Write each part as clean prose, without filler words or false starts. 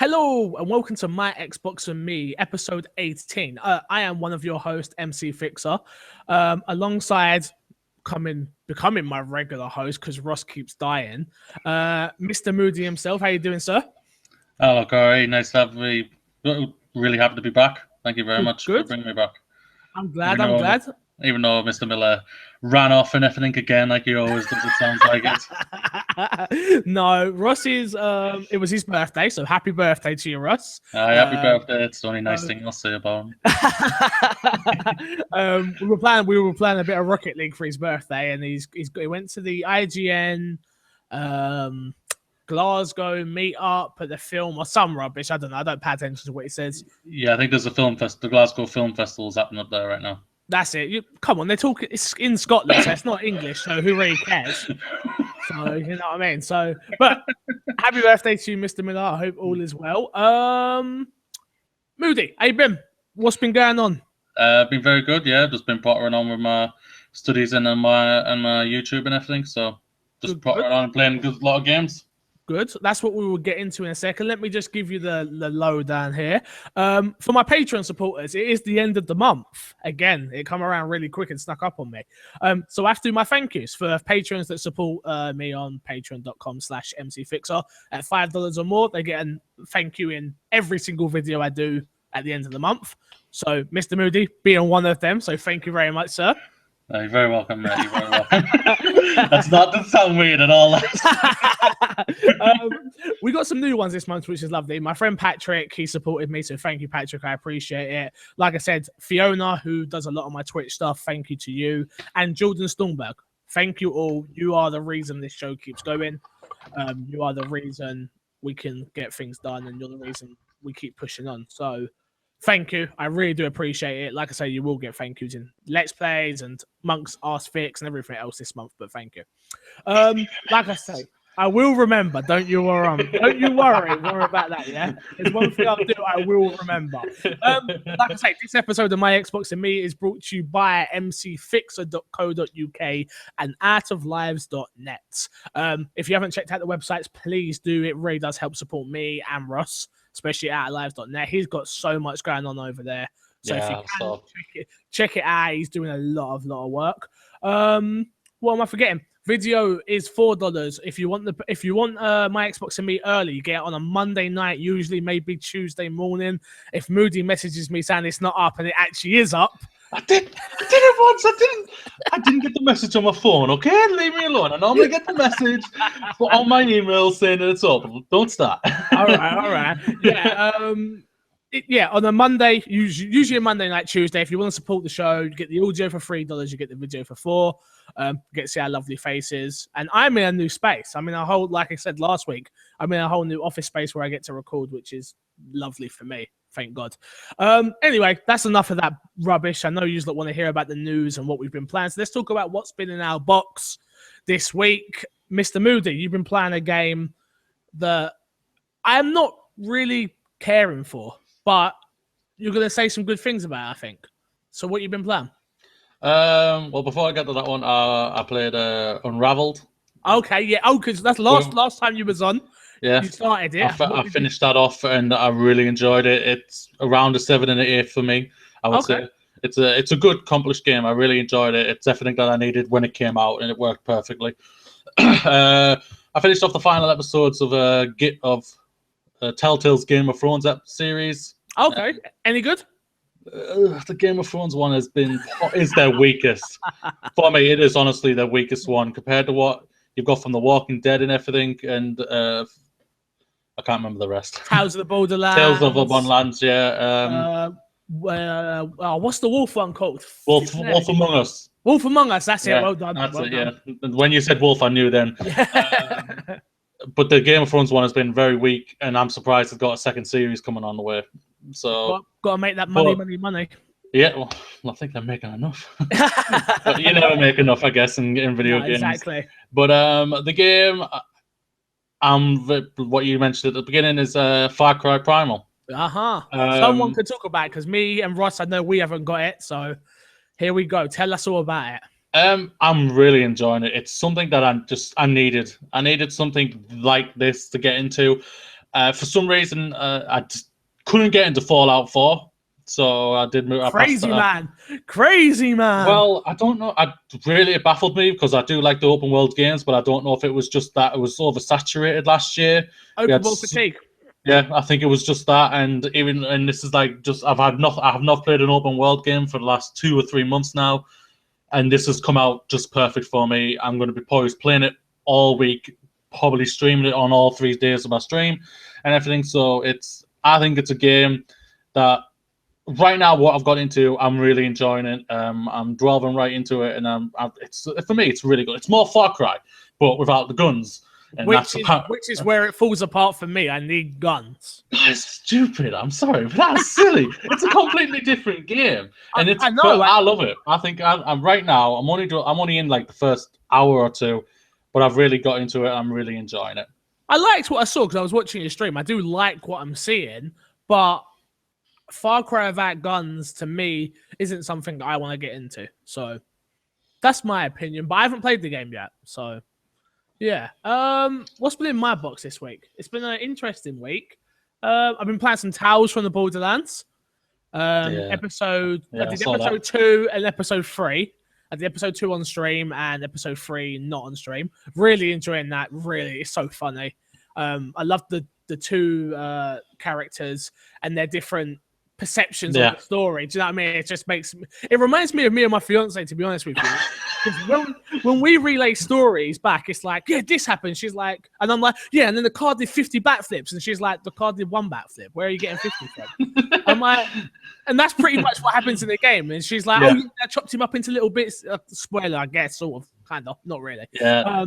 Hello and welcome to My Xbox and Me, episode 18. I am one of your hosts, MC Fixer, alongside becoming my regular host because Ross keeps dying. Mr. Moody himself, how you doing, sir? Hello, Corey. Nice to have me. Really happy to be back. Thank you very much for bringing me back. I'm glad. Even though Mr. Miller ran off and everything again, like he always does, it sounds like it. No, Ross is. It was his birthday, so happy birthday to you, Ross. Happy birthday! It's the only nice thing I'll say about him. We were playing a bit of Rocket League for his birthday, and he went to the IGN Glasgow meetup at the film or some rubbish. I don't know. I don't pay attention to what he says. Yeah, I think there's a film fest. The Glasgow Film Festival is happening up there right now. That's it. Come on, they're talking. It's in Scotland, so it's not English. So who really cares? So you know what I mean. So, but happy birthday to you, Mr. Miller. I hope all is well. Moody, how you been? What's been going on? Been very good. Yeah, just been pottering on with my studies and my YouTube and everything. So just pottering on and playing a lot of games. Good. That's what we will get into in a second. Let me just give you the lowdown here. For my Patreon supporters, it is the end of the month. Again, it come around really quick and snuck up on me. So I have to do my thank yous for patrons that support me on patreon.com/mcfixer. At $5 or more, they get a thank you in every single video I do at the end of the month. So Mr. Moody being one of them. So thank you very much, sir. You're very welcome, mate. You're very welcome. That's not to sound weird at all. We got some new ones this month, which is lovely. My friend Patrick, he supported me, so thank you, Patrick. I appreciate it. Like I said, Fiona, who does a lot of my Twitch stuff, thank you to you. And Jordan Stormberg, thank you all. You are the reason this show keeps going. You are the reason we can get things done, and you're the reason we keep pushing on. So thank you. I really do appreciate it. Like I say, you will get thank yous in Let's Plays and Monk's Ask Fix and everything else this month, but thank you. Like I say, I will remember. Don't you worry. Don't you worry about that, yeah? There's one thing I'll do, I will remember. Like I say, this episode of My Xbox and Me is brought to you by mcfixer.co.uk and artoflives.net. If you haven't checked out the websites, please do. It really does help support me and Ross, especially at artoflives.net. He's got so much going on over there. So if you can, check it out. He's doing a lot of work. What am I forgetting? Video is $4. If you want My Xbox and Me early, you get it on a Monday night, usually maybe Tuesday morning. If Moody messages me saying it's not up and it actually is up. I did it once. I didn't get the message on my phone. Okay, leave me alone. I normally get the message on my email saying that it's up. Don't start. All right. Yeah. On a Monday, usually a Monday night, Tuesday. If you want to support the show, you get the audio for $3. You get the video for $4. Get to see our lovely faces. And I'm in a new space. I'm in a whole, like I said last week, I'm in a whole new office space where I get to record, which is lovely for me. Thank God. Anyway, that's enough of that rubbish. I know you just want to hear about the news and what we've been playing. So let's talk about what's been in our box this week. Mr. Moody, you've been playing a game that I am not really caring for, but you're going to say some good things about it, I think. So what you've been playing? Well, before I get to that one, I played Unraveled. Okay, yeah. Oh, because that's last time you was on. Yeah, you started it. I finished that off, and I really enjoyed it. It's around a 7 and an 8 for me. I would say it's a good, accomplished game. I really enjoyed it. It's everything that I needed when it came out, and it worked perfectly. I finished off the final episodes of Telltale's Game of Thrones series. Okay, any good? The Game of Thrones one is their weakest. For me, it is honestly their weakest one compared to what you've got from The Walking Dead and everything. And I can't remember the rest. Tales of the Borderlands. Tales of the Borderlands, yeah. What's the wolf one called? Wolf Among Us. Wolf Among Us, that's it. Yeah, well done. That's it, yeah. When you said wolf, I knew then. But the Game of Thrones one has been very weak, and I'm surprised it's got a second series coming on the way. So got to make that money. Yeah, well, I think they're making enough. But you never make enough, I guess, in video games. Exactly. But the game, what you mentioned at the beginning is Far Cry Primal. Someone could talk about it because me and Ross, I know we haven't got it. So here we go. Tell us all about it. I'm really enjoying it. It's something that I needed. I needed something like this to get into. For some reason, I just couldn't get into Fallout 4, so I did move. Crazy man. Well, I don't know. It baffled me because I do like the open world games, but I don't know if it was just that it was oversaturated last year. Open world fatigue. Yeah, I think it was just that, and this is like just I have not played an open world game for the last 2 or 3 months now, and this has come out just perfect for me. I'm going to be poised playing it all week, probably streaming it on all 3 days of my stream and everything. So I think it's a game that right now what I've got into, I'm really enjoying it. I'm delving right into it, and for me it's really good. It's more Far Cry, but without the guns. And which is where it falls apart for me. I need guns. That's stupid. I'm sorry, but that's silly. It's a completely different game, and I know. I love it. I think I'm right now. I'm only in like the first hour or two, but I've really got into it. I'm really enjoying it. I liked what I saw because I was watching your stream. I do like what I'm seeing, but Far Cry without guns to me isn't something that I want to get into. So that's my opinion. But I haven't played the game yet, so. Yeah. What's been in my box this week? It's been an interesting week. I've been playing some Tales from the Borderlands. I did episode 2 and episode 3. I did episode 2 on stream and episode 3 not on stream. Really enjoying that. Really, it's so funny. I love the 2 characters and their different perceptions of the story. Do you know what I mean? It reminds me of me and my fiance, to be honest with you. Because when we relay stories back, it's like, yeah, this happened. She's like, and I'm like, yeah, and then the car did 50 backflips, and she's like, the car did 1 backflip. Where are you getting 50 from? I'm like, and that's pretty much what happens in the game. And she's like, oh, yeah, I chopped him up into little bits. Spoiler, I guess, sort of, kind of, not really. Yeah.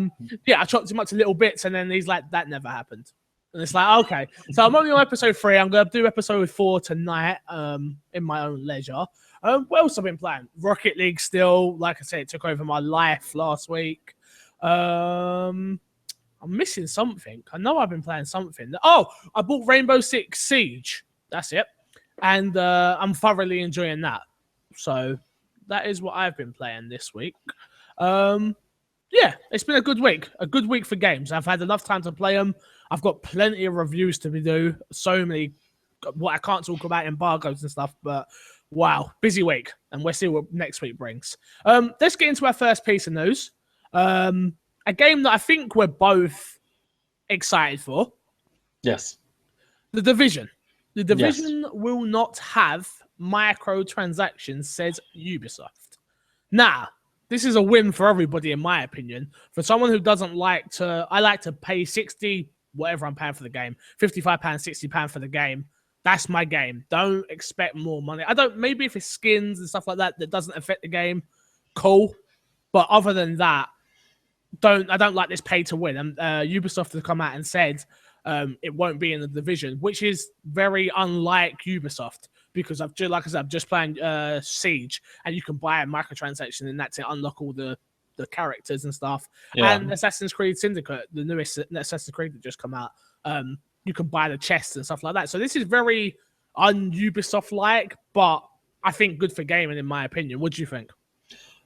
I chopped him up to little bits, and then he's like, that never happened. And it's like, okay. So I'm only on episode 3. I'm going to do episode 4 tonight in my own leisure. What else have I been playing? Rocket League still. Like I said, it took over my life last week. I'm missing something. I know I've been playing something. Oh, I bought Rainbow Six Siege. That's it. And I'm thoroughly enjoying that. So that is what I've been playing this week. Yeah, it's been a good week. A good week for games. I've had enough time to play them. I've got plenty of reviews to do. So many, what I can't talk about, embargoes and stuff. But wow, busy week. And we'll see what next week brings. Let's get into our first piece of news. A game that I think we're both excited for. Yes. The Division. The Division will not have microtransactions, says Ubisoft. Now, this is a win for everybody, in my opinion. For someone who doesn't like to, I like to pay 60, whatever I'm paying for the game, £55, £60 for the game. That's my game. Don't expect more money. Maybe if it's skins and stuff like that doesn't affect the game, cool. But other than that, I don't like this pay to win. And Ubisoft has come out and said it won't be in the Division, which is very unlike Ubisoft. Because I'm just playing Siege, and you can buy a microtransaction, and that's it, unlock all the characters and stuff. Yeah. And Assassin's Creed Syndicate, the newest Assassin's Creed that just come out, you can buy the chests and stuff like that. So this is very un-Ubisoft-like, but I think good for gaming, in my opinion. What do you think?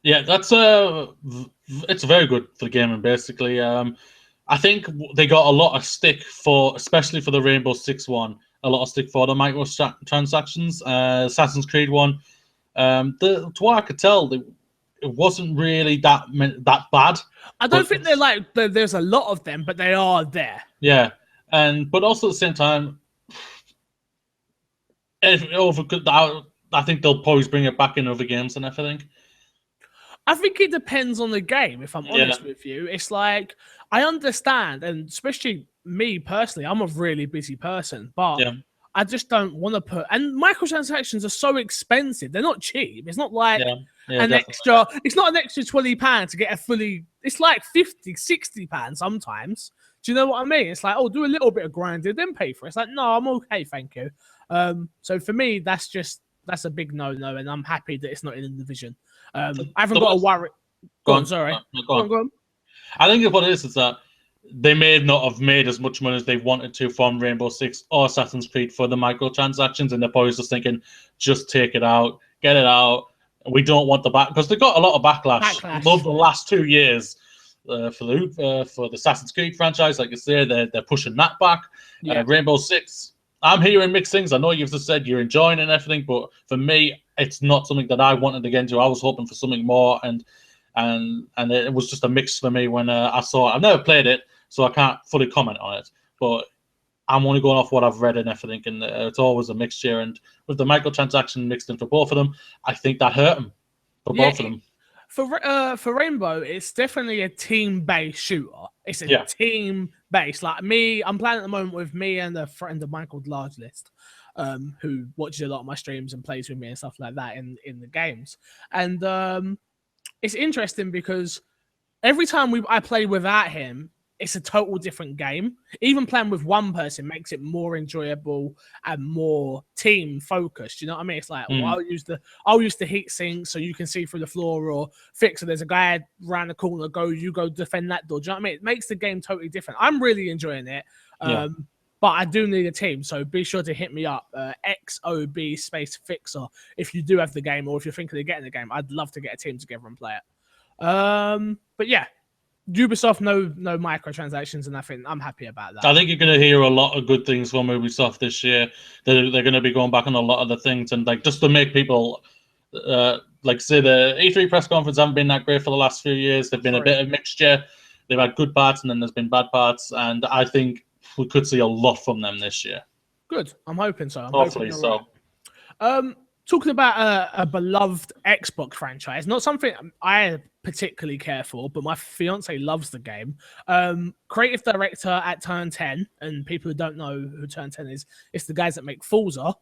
Yeah, it's very good for gaming, basically. I think they got a lot of stick especially for the Rainbow Six one. A lot of stick for the microtransactions. Assassin's Creed one. To what I could tell, it wasn't really that bad. I don't think they're like there's a lot of them, but they are there. Yeah, but also at the same time, I think they'll probably bring it back in other games and everything. I think it depends on the game. If I'm honest with you, it's like I understand, and especially me personally, I'm a really busy person, but I just don't want to put. And microtransactions are so expensive; they're not cheap. It's not like extra. It's not an extra £20 to get a fully. It's like £50, £60 sometimes. Do you know what I mean? It's like, oh, do a little bit of grinding, then pay for it. It's like, no, I'm okay, thank you. So for me, that's a big no, and I'm happy that it's not in the Division. I haven't got to worry. Go on, sorry. Go on. I think what it is that they may not have made as much money as they wanted to from Rainbow Six or Assassin's Creed for the microtransactions, and they're probably just thinking, just take it out, get it out. We don't want the back because they got a lot of backlash over the last 2 years for the Assassin's Creed franchise. Like you say, they're pushing that back. Rainbow Six, I'm hearing mixed things. I know you've just said you're enjoying it and everything, but for me, it's not something that I wanted to get into. I was hoping for something more, and it was just a mix for me when I saw it. I've never played it, so I can't fully comment on it, but I'm only going off what I've read and everything, and it's always a mixture. And with the microtransaction mixed in for both of them, I think that hurt them for both of them. For Rainbow, it's definitely a team-based shooter. It's a team-based. Like me, I'm playing at the moment with me and a friend of mine called Large List, who watches a lot of my streams and plays with me and stuff like that in the games. And it's interesting because every time I play without him, it's a total different game. Even playing with one person makes it more enjoyable and more team focused. You know what I mean? It's like, well, I'll use the heat sink so you can see through the floor, or fix it. There's a guy around the corner. You go defend that door. Do you know what I mean? It makes the game totally different. I'm really enjoying it. But I do need a team, so be sure to hit me up, XOB space Fixer, if you do have the game, or if you're thinking of getting the game. I'd love to get a team together and play it. But yeah, Ubisoft, no microtransactions, and I think I'm happy about that. I think you're going to hear a lot of good things from Ubisoft this year. They're going to be going back on a lot of the things, and like just to make people like say the E3 press conference haven't been that great for the last few years. They've been a bit of mixture. They've had good parts, and then there's been bad parts, and I think we could see a lot from them this year. Good. I'm hoping so. Hopefully so. Right. Talking about a beloved Xbox franchise, not something I particularly care for, but my fiance loves the game. Creative director at Turn 10, and people who don't know who Turn 10 is, it's the guys that make Forza,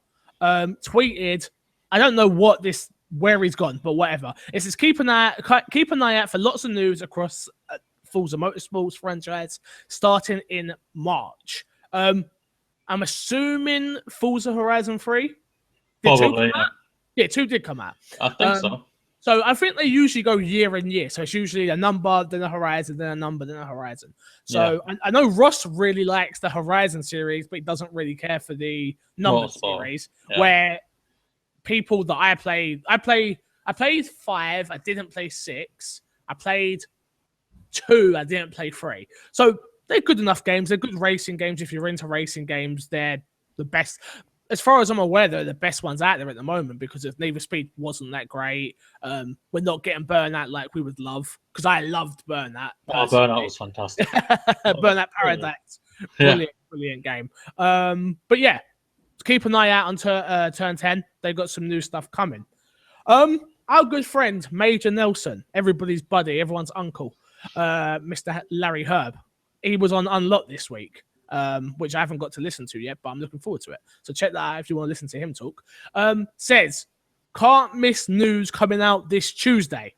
tweeted, I don't know where he's gone, but whatever. It says, keep an eye out for lots of news across Forza Motorsports franchise starting in March. I'm assuming Forza Horizon 3? Probably, yeah. 2 did come out. I think so. So I think they usually go year and year. So it's usually a number, then a Horizon, then a number, then a Horizon. So I know Ross really likes the Horizon series, but he doesn't really care for the number series. Where people that I played 5. I didn't play 6. I played 2. I didn't play 3. So they're good enough games. They're good racing games. If you're into racing games, they're the best. As far as I'm aware, they're the best ones out there at the moment, because if Need for Speed wasn't that great, we're not getting Burnout like we would love, because I loved Burnout. Burnout was fantastic. Burnout Paradise. Brilliant game. But yeah, keep an eye out on Turn 10. They've got some new stuff coming. Our good friend, Major Nelson, everybody's buddy, everyone's uncle, Mr. Larry Herb, he was on Unlocked this week. Which I haven't got to listen to yet, but I'm looking forward to it. So check that out if you want to listen to him talk. Says, can't miss news coming out this Tuesday.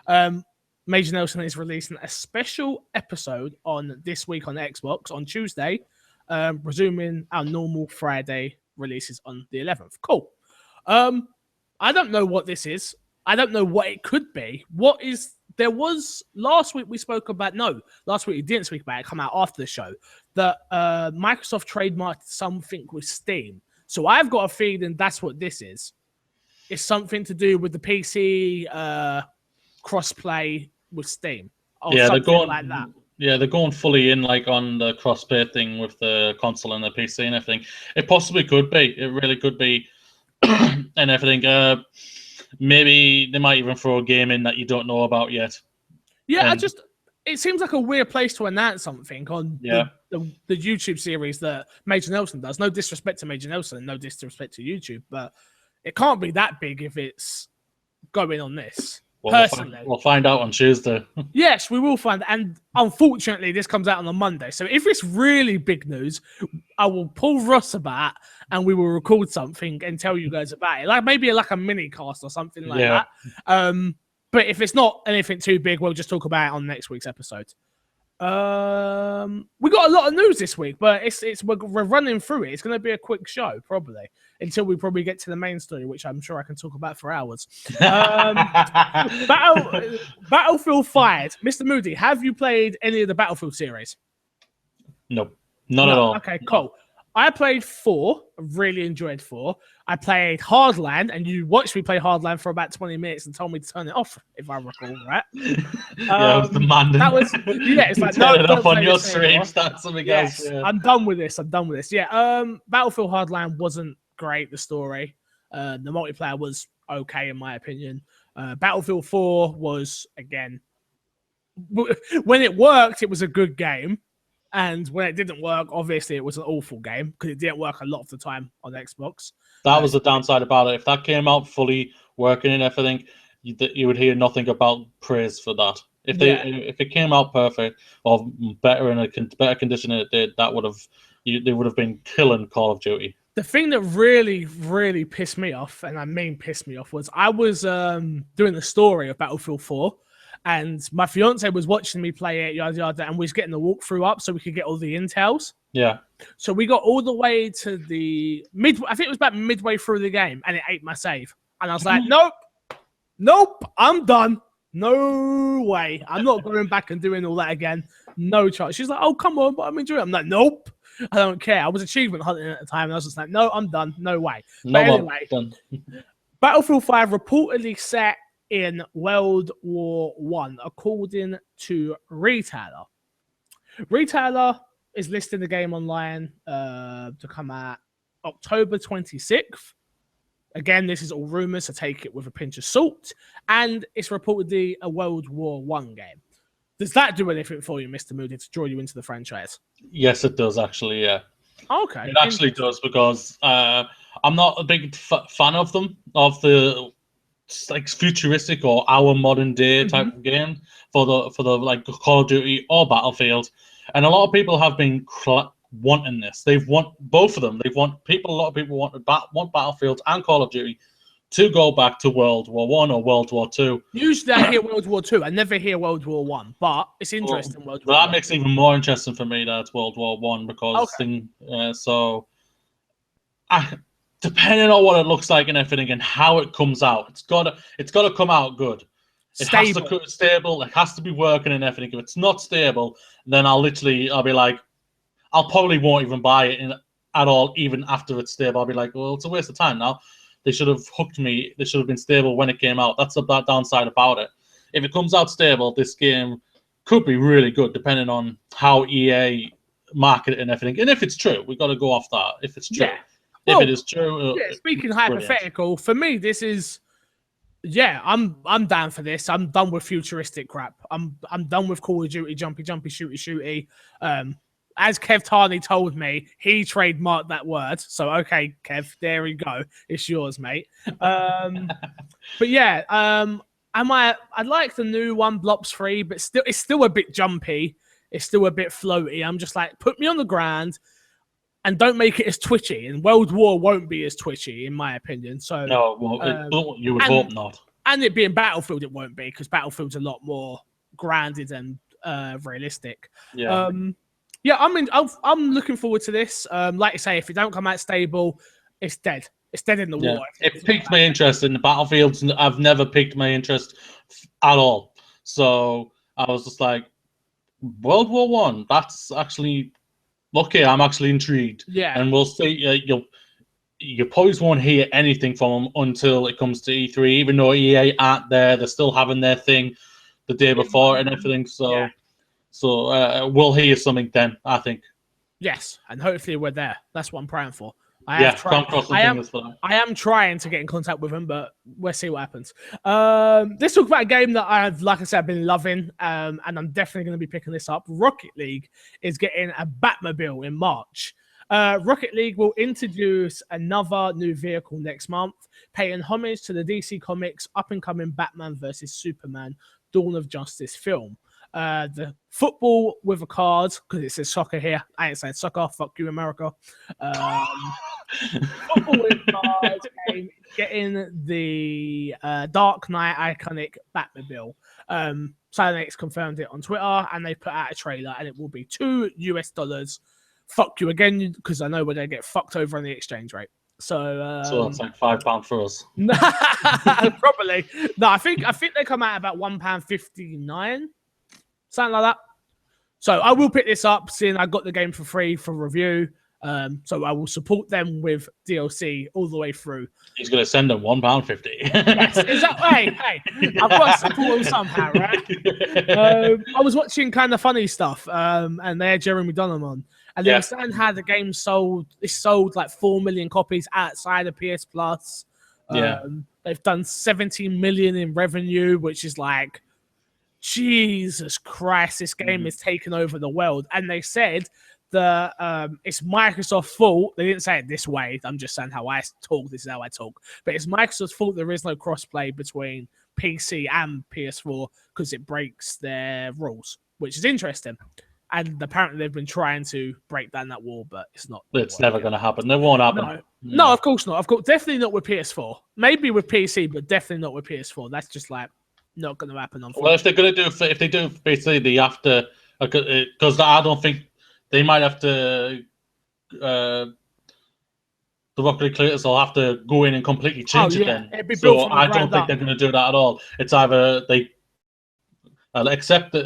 Major Nelson is releasing a special episode on This Week on Xbox on Tuesday, resuming our normal Friday releases on the 11th. Cool. I don't know what this is. I don't know what it could be. There was last week we spoke about. No, last week we didn't speak about it. Come out after the show that Microsoft trademarked something with Steam. So I've got a feeling that's what this is. It's something to do with the PC crossplay with Steam. Or they're going like that. Yeah, they're going fully in like on the crossplay thing with the console and the PC and everything. It possibly could be. It really could be, and everything. Maybe they might even throw a game in that you don't know about yet. Yeah, it seems like a weird place to announce something on the YouTube series that Major Nelson does. No disrespect to Major Nelson, no disrespect to YouTube, but it can't be that big if it's going on this. Personally, we'll find out on Tuesday. Yes, we will find. And unfortunately, this comes out on a Monday. So if it's really big news, I will pull Ross about and we will record something and tell you guys about it. Like maybe like a mini cast or something like that. But if it's not anything too big, we'll just talk about it on next week's episode. We got a lot of news this week, but we're running through it. It's going to be a quick show, probably, until we probably get to the main story, which I'm sure I can talk about for hours. Battlefield 5. Mr. Moody, have you played any of the Battlefield series? Nope. Not at all. Okay, cool. I played 4. Really enjoyed 4. I played Hardline, and you watched me play Hardline for about 20 minutes and told me to turn it off, if I recall, right? I was demanding. That was it's like turn no, it off don't on play your this stream. anymore. Start something Yes, else. Yeah. I'm done with this. Yeah. Battlefield Hardline wasn't great. The story, the multiplayer was okay in my opinion. Battlefield 4 was, again, when it worked, it was a good game. And when it didn't work, obviously it was an awful game because it didn't work a lot of the time on Xbox. That was the downside about it. If that came out fully working and everything, you would hear nothing about praise for that. If it came out perfect or better in a better condition than it did, they would have been killing Call of Duty. The thing that really, really pissed me off, and I mean pissed me off, was I was doing the story of Battlefield 4. And my fiance was watching me play it, yada yada, and we was getting the walkthrough up so we could get all the intels. Yeah. So we got all the way to the I think it was about midway through the game, and it ate my save. And I was like, nope, I'm done. No way. I'm not going back and doing all that again. No chance. She's like, oh, come on, but I'm enjoying it. I'm like, nope. I don't care. I was achievement hunting at the time, and I was just like, no, I'm done. No way. But anyway, done. Battlefield 5 reportedly set in World War One, according to Retailer. Retailer is listing the game online to come out October 26th. Again, this is all rumors, so take it with a pinch of salt. And it's reportedly a World War One game. Does that do anything for you, Mr. Moody, to draw you into the franchise? Yes, it does, actually, yeah. Okay. It actually does, because I'm not a big fan of them, of the like futuristic or our modern day type of game for the like Call of Duty or Battlefield, and a lot of people have been wanting this. They've want both of them. A lot of people want Battlefield and Call of Duty to go back to World War One or World War Two. Usually I hear World War Two. I never hear World War One, but it's interesting. World War that makes it even more interesting for me that it's World War One because depending on what it looks like and everything and how it comes out, it's gotta come out good. It has to be stable. It has to be working and everything. If it's not stable, then I'll be like, I'll probably won't even buy it at all, even after it's stable. I'll be like, well, it's a waste of time now. They should have hooked me. They should have been stable when it came out. That's the downside about it. If it comes out stable, this game could be really good, depending on how EA market it and everything. And if it's true, we've got to go off that. If it's true. Yeah. Well, if it is true, speaking hypothetical, for me, this is, I'm down for this. I'm done with futuristic crap. I'm done with Call of Duty, jumpy, shooty. As Kev Tarney told me, he trademarked that word. So okay, Kev, there we go. It's yours, mate. But yeah, I like the new one, Blops 3, but it's still a bit jumpy. It's still a bit floaty. I'm just like, put me on the ground. And don't make it as twitchy. And World War won't be as twitchy, in my opinion. So no, well, you would hope not. And it being Battlefield, it won't be, because Battlefield's a lot more grounded and realistic. Yeah. I'm looking forward to this. Like you say, if it don't come out stable, it's dead. It's dead in the water. It piqued my interest in the Battlefields, and I've never piqued my interest at all. So I was just like, World War One. That's actually. Okay, I'm actually intrigued. Yeah. And we'll see. You probably won't hear anything from them until it comes to E3, even though EA aren't there. They're still having their thing the day before and everything. So, we'll hear something then, I think. Yes, and hopefully we're there. That's what I'm praying for. I am trying to get in contact with him, but we'll see what happens. Let's talk about a game that like I said, I've been loving, and I'm definitely going to be picking this up. Rocket League is getting a Batmobile in March. Rocket League will introduce another new vehicle next month, paying homage to the DC Comics up-and-coming Batman vs. Superman Dawn of Justice film. The football with a card, because it says soccer here. I ain't saying soccer. Fuck you, America. Football with cards, getting the Dark Knight iconic Batmobile. Silent confirmed it on Twitter, and they put out a trailer, and it will be $2. Fuck you again, because I know we're going to get fucked over on the exchange rate. So it's like £5 for us. Probably. No, I think they come out about £1.59. Something like that. So I will pick this up, seeing I got the game for free for review. So I will support them with DLC all the way through. He's going to send them £1.50. Yes, exactly. Hey, I've got to support them somehow, right? I was watching Kind of Funny stuff, and they had Jeremy Dunham on, and they were saying how the game sold. It sold like 4 million copies outside of PS Plus. They've done 17 million in revenue, which is like, Jesus Christ, this game is taking over the world. And they said that it's Microsoft's fault. They didn't say it this way. I'm just saying how I talk. This is how I talk. But it's Microsoft's fault there is no crossplay between PC and PS4 because it breaks their rules, which is interesting. And apparently they've been trying to break down that wall, but it's not. It's never going to happen. It won't happen. No, of course not. Of course, definitely not with PS4. Maybe with PC, but definitely not with PS4. That's just like not going to happen. Well, if they're going to do, if they do PC, they have to, because I don't think they might have to. The Rocket League creators will have to go in and completely change it then. So I don't think they're going to do that at all. It's either they accept it.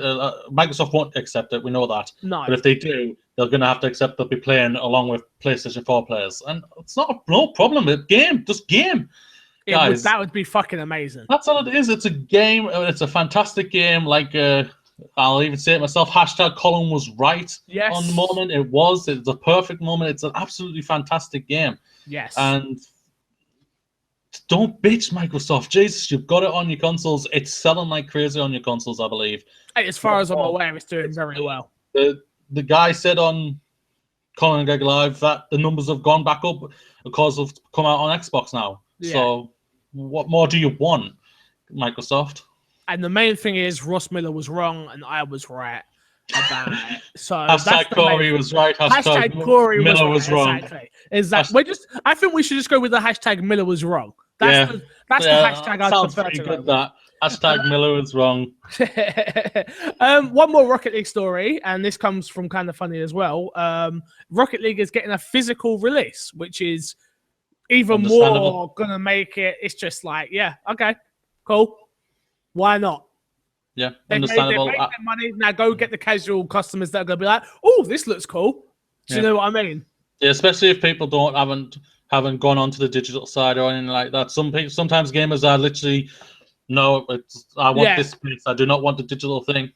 Microsoft won't accept it. We know that. No. But if they do, they're going to have to accept they'll be playing along with PlayStation 4 players, and it's not no problem. It's game, just game. Guys, that would be fucking amazing. That's all it is. It's a game. It's a fantastic game. Like I'll even say it myself. Hashtag Colin was right on the moment. It was. It's a perfect moment. It's an absolutely fantastic game. Yes. And don't bitch, Microsoft. Jesus, you've got it on your consoles. It's selling like crazy on your consoles, I believe. As far as I'm aware, it's doing very well. The guy said on Colin and Greg Live that the numbers have gone back up because of come out on Xbox now. Yeah. So what more do you want, Microsoft? And the main thing is Ross Miller was wrong and I was right about it. So hashtag Corey was right. Hashtag Corey Miller was wrong. Exactly. I think we should just go with the hashtag Miller was wrong. That's the hashtag I prefer to go with. That. Hashtag Miller was wrong. One more Rocket League story, and this comes from Kind of Funny as well. Rocket League is getting a physical release, which is even more gonna make it. It's just like, yeah, okay, cool. Why not? Yeah, understandable. They make their money. Now go get the casual customers that are gonna be like, oh, this looks cool. Do you know what I mean? Yeah, especially if people haven't gone onto the digital side or anything like that. Sometimes gamers are literally, no, I want this piece. I do not want the digital thing.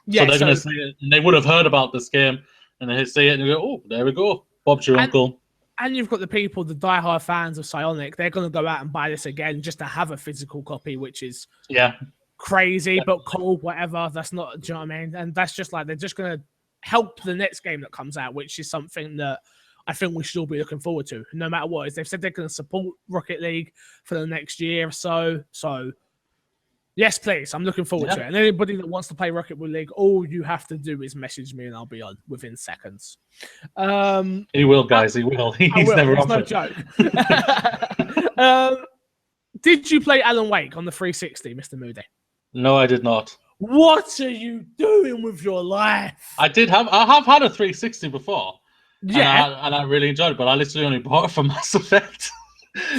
Yeah, so they're going to see it, and they would have heard about this game, and they see it and they go, oh, there we go. Bob's your uncle. And you've got the people, the diehard fans of Psionic, they're going to go out and buy this again just to have a physical copy, which is crazy, but cool, whatever. That's not, do you know what I mean? And that's just like, they're just going to help the next game that comes out, which is something that I think we should all be looking forward to, no matter what. They've said they're going to support Rocket League for the next year or so. So, yes, please. I'm looking forward to it. And anybody that wants to play Rocket League, all you have to do is message me and I'll be on within seconds. He will, guys. He will. He's never off. No joke. Did you play Alan Wake on the 360, Mr. Moody? No, I did not. What are you doing with your life? I have had a 360 before. Yeah, and I really enjoyed it, but I literally only bought it for Mass Effect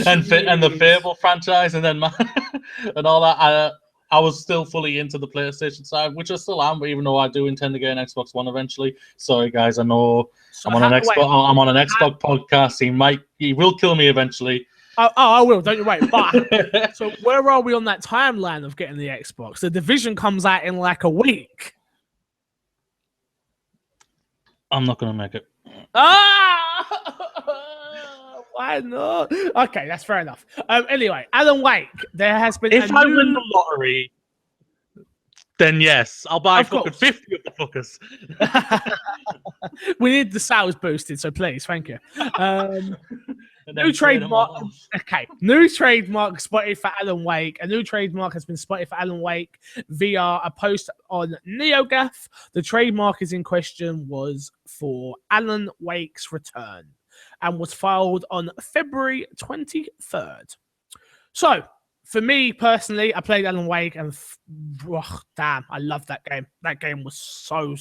and the Fable franchise, and then and all that. I was still fully into the PlayStation side, which I still am, even though I do intend to get an Xbox One eventually. Sorry, guys, I know I'm on an Xbox podcast. He will kill me eventually. Oh, I will. Don't you wait. But so where are we on that timeline of getting the Xbox? The Division comes out in like a week. I'm not going to make it. Why not? Okay, that's fair enough. Anyway, Alan Wake. There has been. If I win the lottery, then yes, I'll buy fucking 50 of the fuckers. We need the sales boosted, so please, thank you. New trademark. Okay, new trademark spotted for Alan Wake. A new trademark has been spotted for Alan Wake via a post on NeoGAF. The trademark is in question was for Alan Wake's return and was filed on February 23rd. So, for me personally, I played Alan Wake and damn, I love that game. That game was so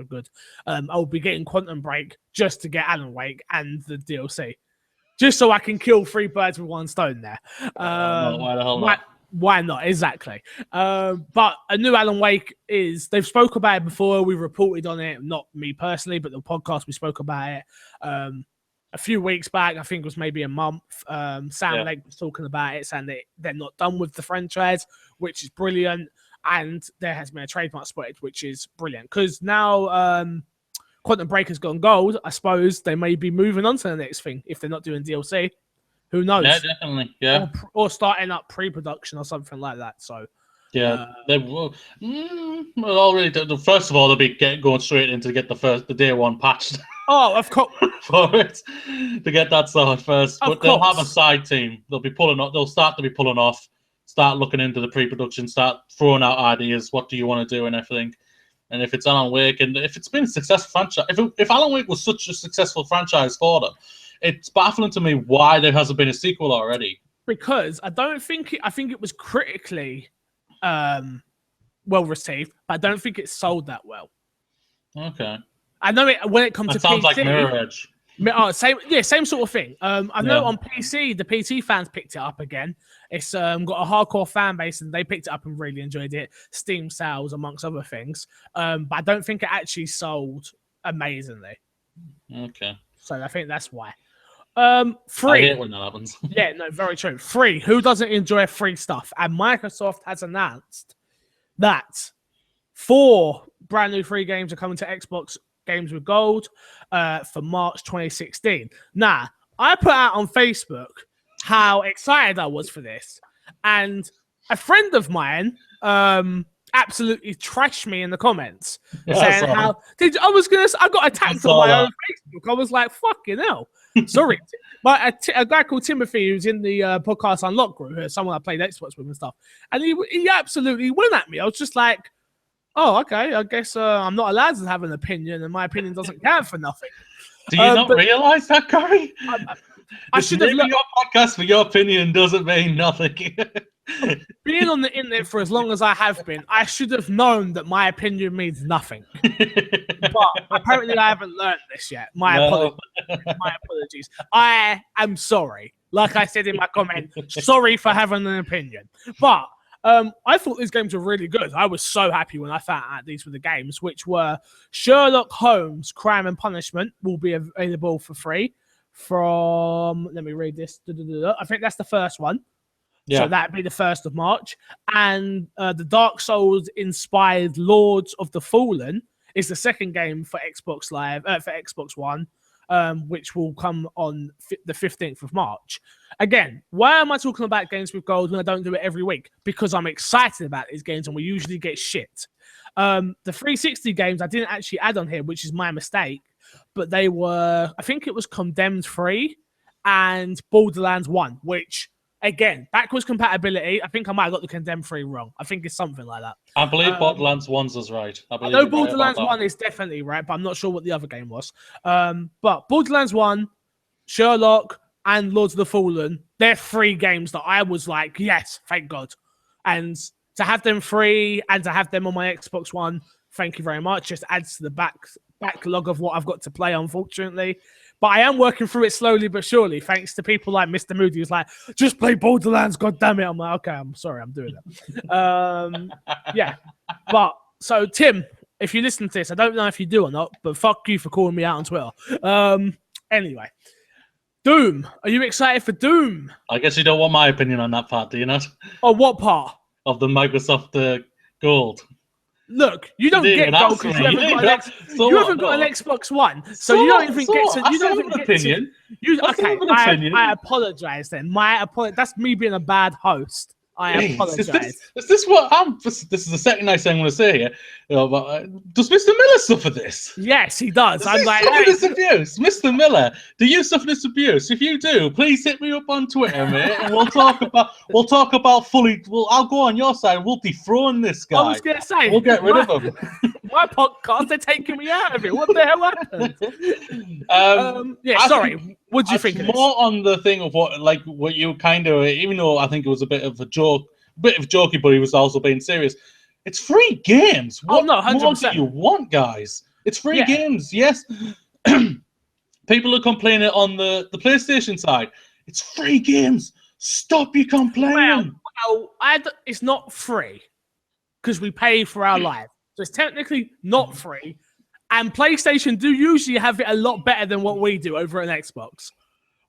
good. I'll be getting Quantum Break just to get Alan Wake and the DLC. Just so I can kill 3 birds with 1 stone there. Why the hell not? Why not? Exactly. But a new Alan Wake they've spoke about it before. We reported on it, not me personally, but the podcast, we spoke about it a few weeks back. I think it was maybe a month. Sam Lake was talking about it, saying that they're not done with the franchise, which is brilliant. And there has been a trademark spotted, which is brilliant. Because now Quantum Break has gone gold, I suppose they may be moving on to the next thing if they're not doing DLC. Who knows? Yeah, definitely. Yeah, or starting up pre-production or something like that. So, yeah, they will. Already. First of all, they'll be going straight in to get the day one patched. Oh, of course, for it to get that started first. But they'll have a side team. They'll be pulling off. They'll start to be pulling off. Start looking into the pre-production. Start throwing out ideas. What do you want to do and everything. And if it's Alan Wake, and if it's been a successful franchise, if Alan Wake was such a successful franchise for them, it's baffling to me why there hasn't been a sequel already. Because I think it was critically well received, but I don't think it sold that well. Okay. I know it when it comes to sounds PC. Like Mirror Edge. Same sort of thing. I know on PC, the PC fans picked it up again. It's got a hardcore fan base, and they picked it up and really enjoyed it. Steam sales, amongst other things. But I don't think it actually sold amazingly. Okay. So I think that's why. 3. I hate when that happens. Yeah, no, very true. 3. Who doesn't enjoy free stuff? And Microsoft has announced that 4 brand new free games are coming to Xbox Games with Gold for March 2016. Now, I put out on Facebook how excited I was for this, and a friend of mine absolutely trashed me in the comments, saying how I got attacked on my own Facebook. I was like, fucking hell. Sorry. But a guy called Timothy, who's in the podcast Unlock group, someone I played Xbox with and stuff, and he absolutely went at me. I was just like, oh, okay, I guess I'm not allowed to have an opinion, and my opinion doesn't count for nothing. Do you not realise that, Corey? I should have your podcast for your opinion doesn't mean nothing. Being on the internet for as long as I have been, I should have known that my opinion means nothing. But apparently I haven't learned this yet. My apologies. I am sorry. Like I said in my comment, sorry for having an opinion. But I thought these games were really good. I was so happy when I found out these were the games, which were Sherlock Holmes Crime and Punishment will be available for free from, let me read this. I think that's the first one. Yeah. So that'd be the 1st of March. And the Dark Souls inspired Lords of the Fallen is the second game for Xbox Live, for Xbox One, which will come on the 15th of March. Again, why am I talking about games with gold when I don't do it every week? Because I'm excited about these games and we usually get shit. The 360 games I didn't actually add on here, which is my mistake, but they were, I think it was Condemned 3 and Borderlands 1, which, again, backwards compatibility. I think I might have got the Condemned 3 wrong. I think it's something like that. I believe Borderlands 1's is right. I know Borderlands 1 is definitely right, but I'm not sure what the other game was. But Borderlands 1, Sherlock, and Lords of the Fallen, they're 3 games that I was like, yes, thank God. And to have them free and to have them on my Xbox One, thank you very much. Just adds to the backlog of what I've got to play, unfortunately. But I am working through it slowly but surely, thanks to people like Mr. Moody, who's like, just play Borderlands, God damn it. I'm like, okay, I'm sorry, I'm doing that. Yeah. But, so, Tim, if you listen to this, I don't know if you do or not, but fuck you for calling me out on Twitter. Anyway. Doom. Are you excited for Doom? I guess you don't want my opinion on that part, do you not? Oh, what part? Of the Microsoft Gold. Look, you don't get gold because you haven't got an Xbox One, so you don't even get to. You don't even get opinion. To. Okay, I apologize then. That's me being a bad host. I apologize. Is this what I'm? This is the second nice thing I'm going to say here. But, does Mr. Miller suffer this? Yes, he does. I'm like, this abuse, Mr. Miller. Do you suffer this abuse? If you do, please hit me up on Twitter, mate, and we'll talk about fully. I'll go on your side. We'll dethrone this guy. I was going to say we'll get rid of him. My podcast, they're taking me out of it. What the hell happened? Sorry. What do you think? More on the thing of what you kind of, even though I think it was a bit of a joke, jokey, but he was also being serious. It's free games. What more do you want, guys? It's free games. Yes. People are complaining on the PlayStation side. It's free games. Stop you complaining. Well, Well, it's not free because we pay for our live. So it's technically not free. And PlayStation do usually have it a lot better than what we do over on Xbox.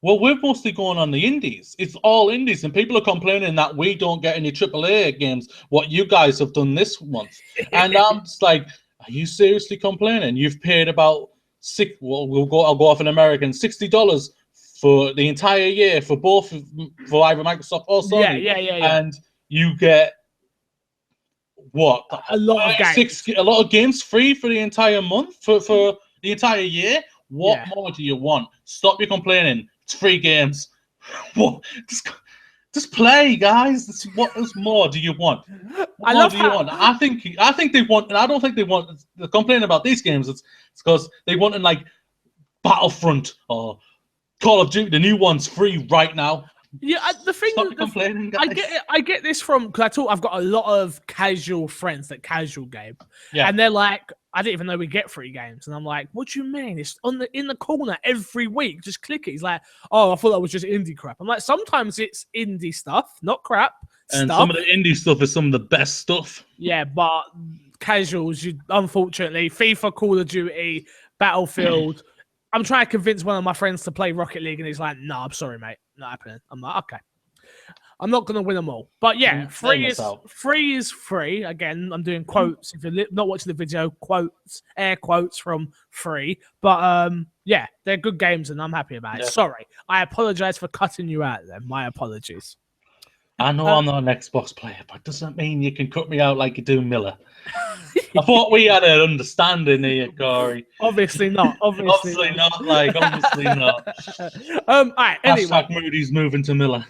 Well, we're mostly going on the indies. It's all indies, and people are complaining that we don't get any AAA games, what you guys have done this month. And I'm just like, are you seriously complaining? You've paid about I'll go off an American, $60 for the entire year for either Microsoft or Sony. Yeah. And you get what? A lot of games. A lot of games free for the entire month, for the entire year. What more do you want? Stop your complaining. It's free games. What? Just play, guys. What else more do you want? What more do you want? I think they want, and I don't think they want. The complaining about these games, it's because they want in like Battlefront or Call of Duty, the new one's free right now. Yeah, the thing. Stop complaining, guys. I get this from because I've got a lot of casual friends that casual game, yeah, and they're like, I didn't even know we get free games, and I'm like, what do you mean? It's in the corner every week. Just click it. He's like, oh, I thought that was just indie crap. I'm like, sometimes it's indie stuff, not crap. And some of the indie stuff is some of the best stuff. Yeah, but casuals, unfortunately, FIFA, Call of Duty, Battlefield. I'm trying to convince one of my friends to play Rocket League, and he's like, no, I'm sorry, mate. Not happening. I'm like, okay. I'm not going to win them all. But yeah, free is free. Again, I'm doing quotes. If you're not watching the video, quotes, air quotes from free. But yeah, they're good games, and I'm happy about it. Sorry. I apologize for cutting you out there. My apologies. I know I'm not an Xbox player, but doesn't mean you can cut me out like you do Miller. I thought we had an understanding here, Corey. Obviously not. Obviously not. Obviously not. All right. Anyway, #, Moody's moving to Miller.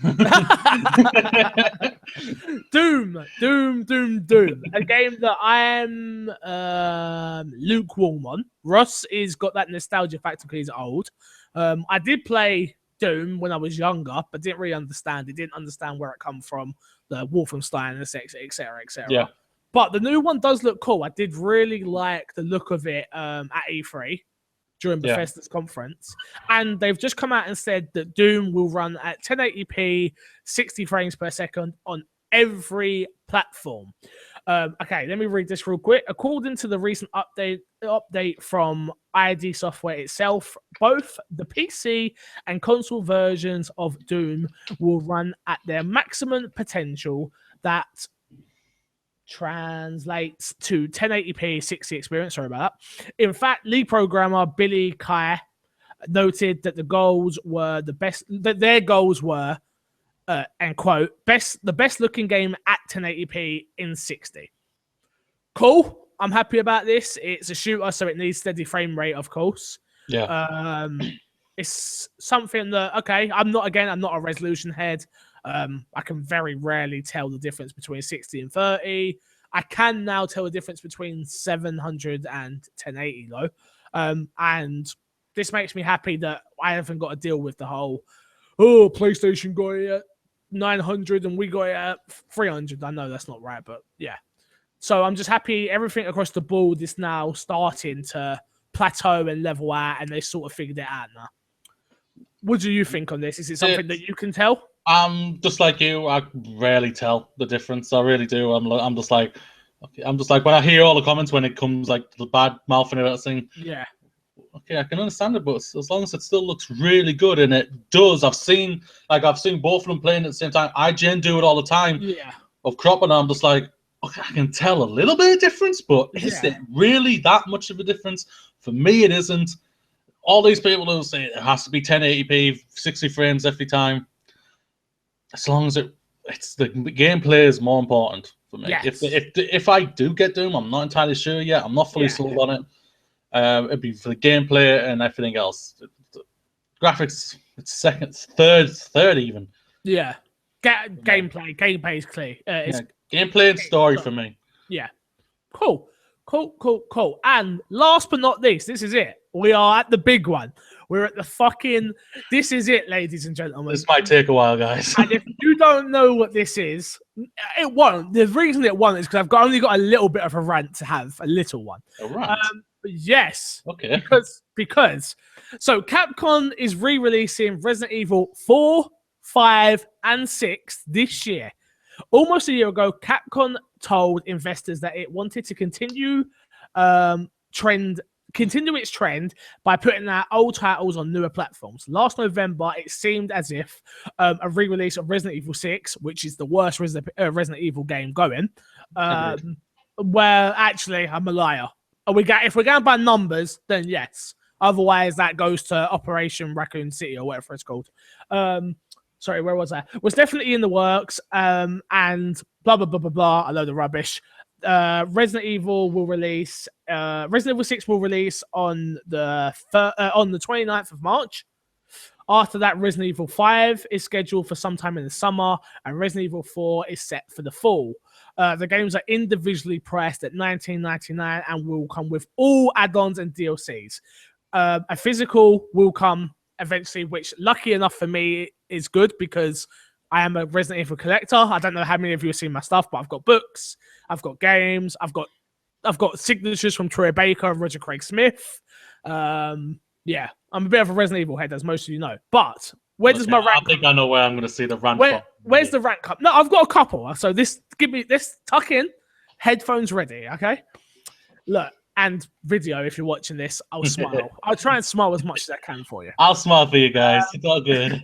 Doom. A game that I am lukewarm on. Ross is got that nostalgia factor because he's old. I did play Doom when I was younger, but didn't really understand it. Didn't understand where it come from, the Wolfenstein, etc. Yeah. But the new one does look cool. I did really like the look of it at E3 during Bethesda's conference. And they've just come out and said that Doom will run at 1080p, 60 frames per second on every platform. Okay, let me read this real quick. According to the recent update from ID Software itself, both the PC and console versions of Doom will run at their maximum potential. That translates to 1080p 60 experience. Sorry about that. In fact, lead programmer Billy Kai noted that their goals were, and quote, the best looking game at 1080p in 60. Cool. I'm happy about this. It's a shooter, so it needs steady frame rate, of course. Yeah. It's something that, okay, I'm not a resolution head. I can very rarely tell the difference between 60 and 30. I can now tell the difference between 700 and 1080 though. And this makes me happy that I haven't got to deal with the whole, PlayStation got it at 900 and we got it at 300. I know that's not right, but yeah. So I'm just happy everything across the board is now starting to plateau and level out, and they sort of figured it out now. What do you think on this? Is it something that you can tell? Just like you, I rarely tell the difference. I really do. I'm just like when I hear all the comments when it comes like the bad mouthing about thing. Yeah. Okay, I can understand it, but as long as it still looks really good, and it does. I've seen both of them playing at the same time. IGN do it all the time. Yeah. Of crop, and I'm just like, okay, I can tell a little bit of difference, but is it really that much of a difference? For me, it isn't. All these people who say it has to be 1080p, 60 frames every time. As long as it's the gameplay is more important for me. Yes. If I do get Doom, I'm not entirely sure yet. I'm not fully sold on it. It'd be for the gameplay and everything else. The graphics, it's second, third even. Yeah. Gameplay is clear. Gameplay and story for me. Yeah. Cool. And last but not least, this is it. We are at the big one. We're at the fucking... This is it, ladies and gentlemen. This might take a while, guys. And if you don't know what this is, it won't. The reason it won't is because I've only got a little bit of a rant to have. A little one. A rant? Yes. Okay. Because so Capcom is re-releasing Resident Evil 4, 5, and 6 this year Almost a year ago, Capcom told investors that it wanted to continue its trend by putting out old titles on newer platforms. Last November, it seemed as if a re-release of Resident Evil 6, which is the worst Resident Evil game going, well, actually, I'm a liar. If we're going by numbers, then yes. Otherwise, that goes to Operation Raccoon City or whatever it's called. Sorry, where was I? Was definitely in the works, and blah, blah, blah, blah, blah, a load of rubbish. Resident Evil 6 will release on the 29th of March. After that, Resident Evil 5 is scheduled for sometime in the summer, and Resident Evil 4 is set for the fall. The games are individually priced at $19.99 and will come with all add-ons and DLCs. A physical will come eventually, which, lucky enough for me, is good because I am a Resident Evil collector. I don't know how many of you have seen my stuff, but I've got books, I've got games, I've got signatures from Troy Baker and Roger Craig Smith. Yeah, I'm a bit of a Resident Evil head, as most of you know. But where does my rank? I think I know where I'm going to see the rank. Where's the rank up? No, I've got a couple. So tuck in, headphones ready, okay? Look, and video if you're watching this, I'll smile. I'll try and smile as much as I can for you. I'll smile for you guys. It's all good.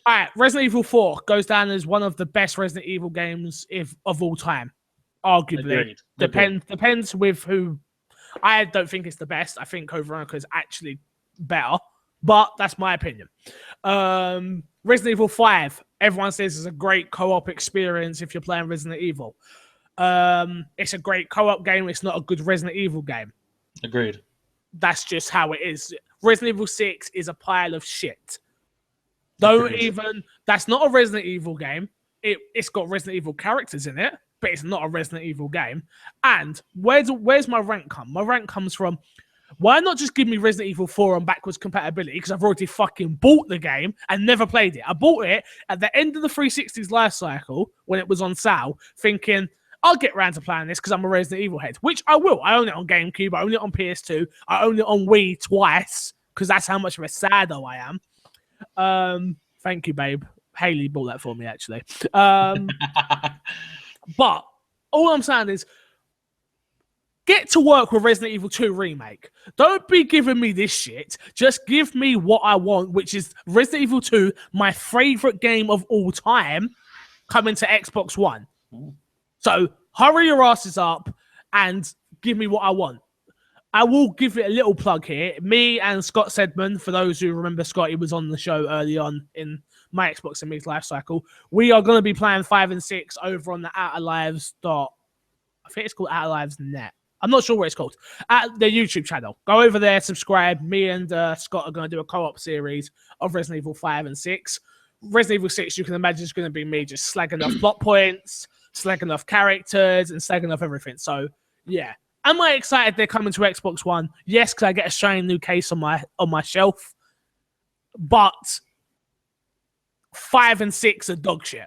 All right, Resident Evil 4 goes down as one of the best Resident Evil games of all time. Arguably. Depends with who. I don't think it's the best. I think Code Veronica is actually better, but that's my opinion. Resident Evil 5, everyone says is a great co-op experience if you're playing Resident Evil. It's a great co-op game. It's not a good Resident Evil game. Agreed. That's just how it is. Resident Evil 6 is a pile of shit. That's not a Resident Evil game. It's got Resident Evil characters in it, but it's not a Resident Evil game. And where's my rank come? My rank comes from, why not just give me Resident Evil 4 on backwards compatibility? Because I've already fucking bought the game and never played it. I bought it at the end of the 360's life cycle when it was on sale, thinking, I'll get around to playing this because I'm a Resident Evil head, which I will. I own it on GameCube. I own it on PS2. I own it on Wii twice because that's how much of a saddo I am. Thank you, babe. Haley bought that for me, actually. But all I'm saying is, get to work with Resident Evil 2 Remake. Don't be giving me this shit. Just give me what I want, which is Resident Evil 2, my favorite game of all time, coming to Xbox One. So hurry your asses up and give me what I want. I will give it a little plug here. Me and Scott Sedman, for those who remember Scott, he was on the show early on in my Xbox and me's life cycle. We are going to be playing 5 and 6 over on the Outer Lives I think it's called Outer Lives Net. I'm not sure what it's called. At the YouTube channel. Go over there, subscribe. Me and Scott are going to do a co-op series of Resident Evil 5 and 6. Resident Evil 6, you can imagine, is going to be me just slagging off plot points, slagging off characters, and slagging off everything. So, yeah. Am I excited they're coming to Xbox One? Yes, because I get a shiny new case on my shelf. But 5 and 6 are dog shit.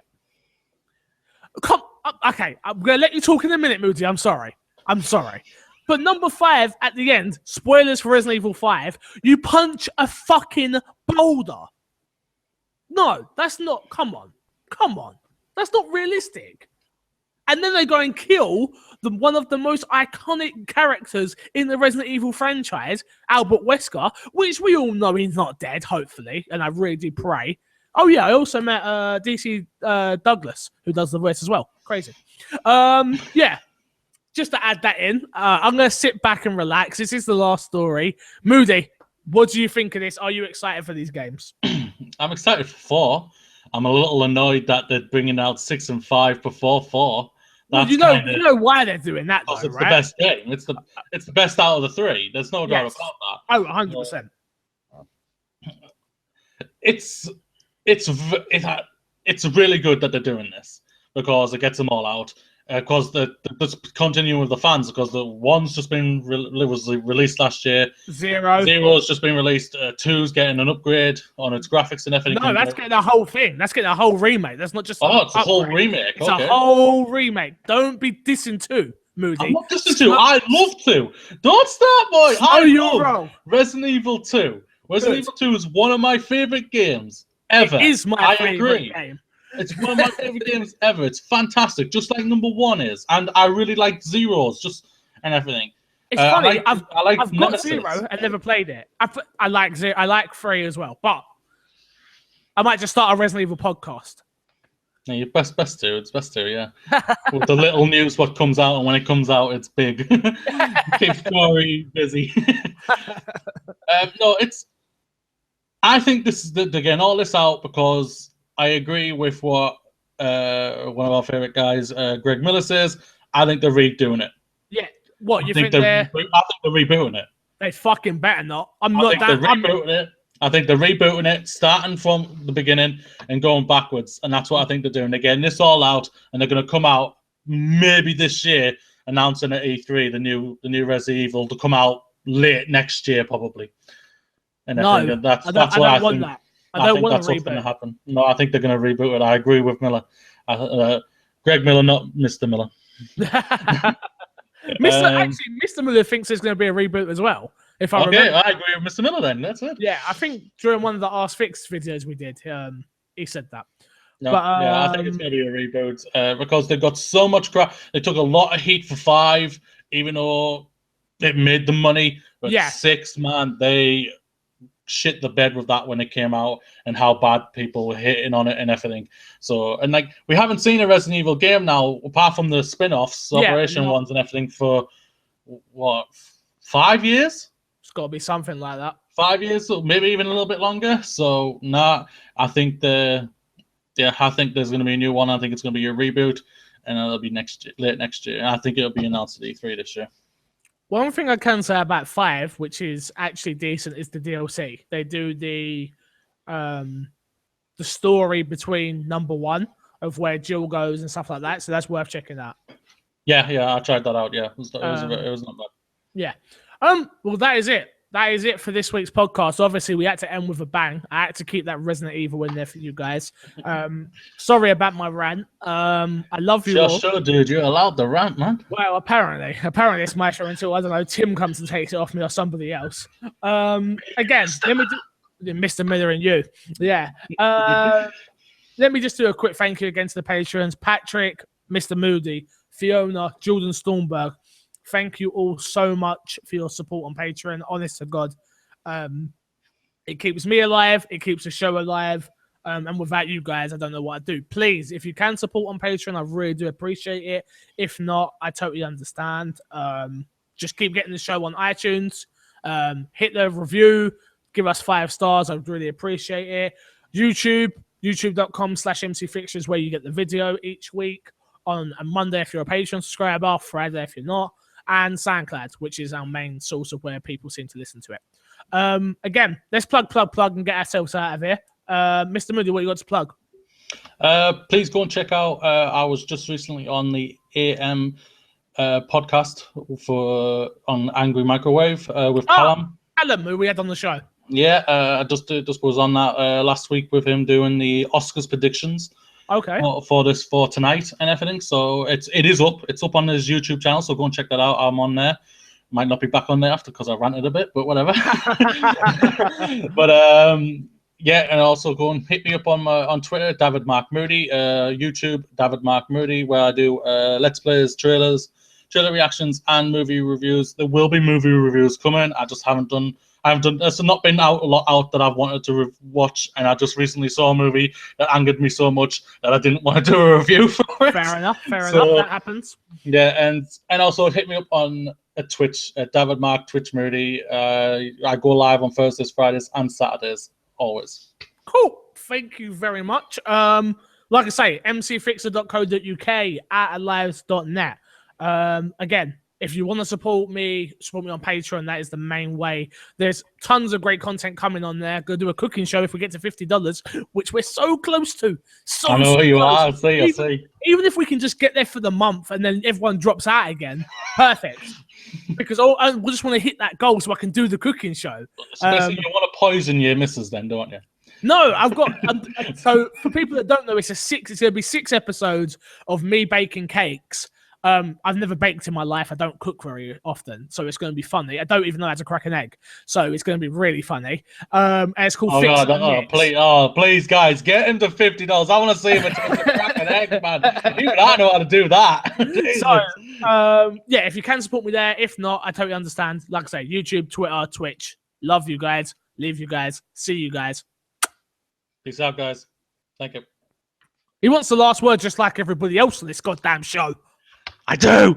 Okay, I'm going to let you talk in a minute, Moody. I'm sorry. But number 5 at the end, spoilers for Resident Evil 5, you punch a fucking boulder. No, that's not. Come on. That's not realistic. And then they go and kill one of the most iconic characters in the Resident Evil franchise, Albert Wesker, which we all know he's not dead, hopefully, and I really do pray. Oh, yeah, I also met DC Douglas, who does the voice as well. Crazy. Yeah, just to add that in, I'm going to sit back and relax. This is the last story. Moody, what do you think of this? Are you excited for these games? I'm excited for 4. I'm a little annoyed that they're bringing out 6 and 5 before 4. Well, you know why they're doing that, though, it's right? the best game. It's the best out of the 3. There's no doubt about that. Oh, 100%. It's really good that they're doing this because it gets them all out. Because the continuing with the fans, because the 1's just been was released last year. 0's just been released. 2's getting an upgrade on its graphics and everything. No, that's getting a whole thing. That's getting a whole remake. That's not just. It's a whole remake. It's a whole remake. Don't be dissing 2, Moody. I'm not dissing 2. I love 2. Don't start, boy. You're wrong. Resident Evil 2. Resident Evil 2 is one of my favorite games ever. It is my favorite game. It's one of my favorite games ever. It's fantastic, just like number 1 is. And I really like Zeros, and everything. It's funny. I like I've got Nemesis. 0 and never played it. I like 0. I like 3 as well. But I might just start a Resident Evil podcast. Yeah, you're best to. It's best to, yeah. With the little news, what comes out, and when it comes out, it's big. Keeps Corey busy. No, it's. I think this is they're getting all this out because I agree with what one of our favorite guys, Greg Miller, says. I think they're redoing it. Yeah. What you think I think they're rebooting it. They fucking better not. They're rebooting it. I think they're rebooting it, starting from the beginning and going backwards, and that's what I think they're doing. They're getting this all out, and they're going to come out maybe this year, announcing at E3 the new Resident Evil to come out late next year, probably. And I think that's what I don't want that. I don't want that's what's going to happen. No, I think they're going to reboot it. I agree with Miller. Greg Miller, not Mr. Miller. Mr. Miller thinks there's going to be a reboot as well. If I remember. I agree with Mr. Miller then. That's it. Yeah, I think during one of the Ask Fix videos we did, he said that. No, but, I think it's going to be a reboot because they got so much crap. They took a lot of heat for 5, even though it made the money. But 6, man, they shit the bed with that when it came out and how bad people were hitting on it and everything. So, and like, we haven't seen a Resident Evil game now, apart from the spin-offs, Operation ones and everything for, what, 5 years? It's got to be something like that. 5 years, or maybe even a little bit longer. So, I think there's going to be a new one. I think it's going to be a reboot, and it'll be late next year. And I think it'll be announced at E3 this year. One thing I can say about 5, which is actually decent, is the DLC. They do the story between number 1 of where Jill goes and stuff like that. So that's worth checking out. Yeah, I tried that out. Yeah, it was not bad. Yeah. Well, that is it. That is it for this week's podcast. Obviously, we had to end with a bang. I had to keep that Resident Evil in there for you guys. Sorry about my rant. I love you all. Sure, dude. You're allowed the rant, man. Well, apparently it's my show until, I don't know, Tim comes and takes it off me or somebody else. Again, let me do Mr. Miller and you. Yeah. Let me just do a quick thank you again to the patrons. Patrick, Mr. Moody, Fiona, Jordan Stormberg. Thank you all so much for your support on Patreon. Honest to God, it keeps me alive. It keeps the show alive. And without you guys, I don't know what I'd do. Please, if you can support on Patreon, I really do appreciate it. If not, I totally understand. Just keep getting the show on iTunes. Hit the review. Give us 5 stars. I'd really appreciate it. YouTube.com/MCFixtures, where you get the video each week. On a Monday if you're a Patreon subscriber, Friday if you're not. And SoundCloud, which is our main source of where people seem to listen to it. Again, let's plug and get ourselves out of here. Mr. Moody, what you got to plug? Please go and check out. I was just recently on the AM podcast on Angry Microwave with Callum. Callum, who we had on the show. Yeah, I just was on that last week with him doing the Oscars predictions. Okay. For tonight and everything. So it is up. It's up on his YouTube channel. So go and check that out. I'm on there. Might not be back on there after because I ranted a bit, but whatever. But and also go and hit me up on Twitter, Dafydd Mark Moody, YouTube, Dafydd Mark Moody, where I do Let's Plays, trailer reactions, and movie reviews. There will be movie reviews coming. I just haven't done. There's not been a lot out that I've wanted to watch, and I just recently saw a movie that angered me so much that I didn't want to do a review for it. Fair enough. That happens. Yeah, and also hit me up on Twitch at Dafydd Mark Twitch Moody. I go live on Thursdays, Fridays, and Saturdays always. Cool. Thank you very much. Like I say, mcfixer.co.uk at alives.net. Again, if you want to support me on Patreon. That is the main way. There's tons of great content coming on there. Go do a cooking show if we get to $50, which we're so close to. I know who you are. I see. Even if we can just get there for the month and then everyone drops out again, perfect. Because we just want to hit that goal so I can do the cooking show. So basically, you want to poison your missus then, don't you? No, I've got. So for people that don't know, it's going to be 6 episodes of me baking cakes. I've never baked in my life. I don't cook very often, so it's going to be funny. I don't even know how to crack an egg, so it's going to be really funny. And it's called Fix and Mix. Please, guys, get him to $50. I want to see him attempt to crack an egg, man. Even I know how to do that. So, yeah, if you can support me there. If not, I totally understand. Like I say, YouTube, Twitter, Twitch. Love you guys. Leave you guys. See you guys. Peace out, guys. Thank you. He wants the last word just like everybody else on this goddamn show. I do.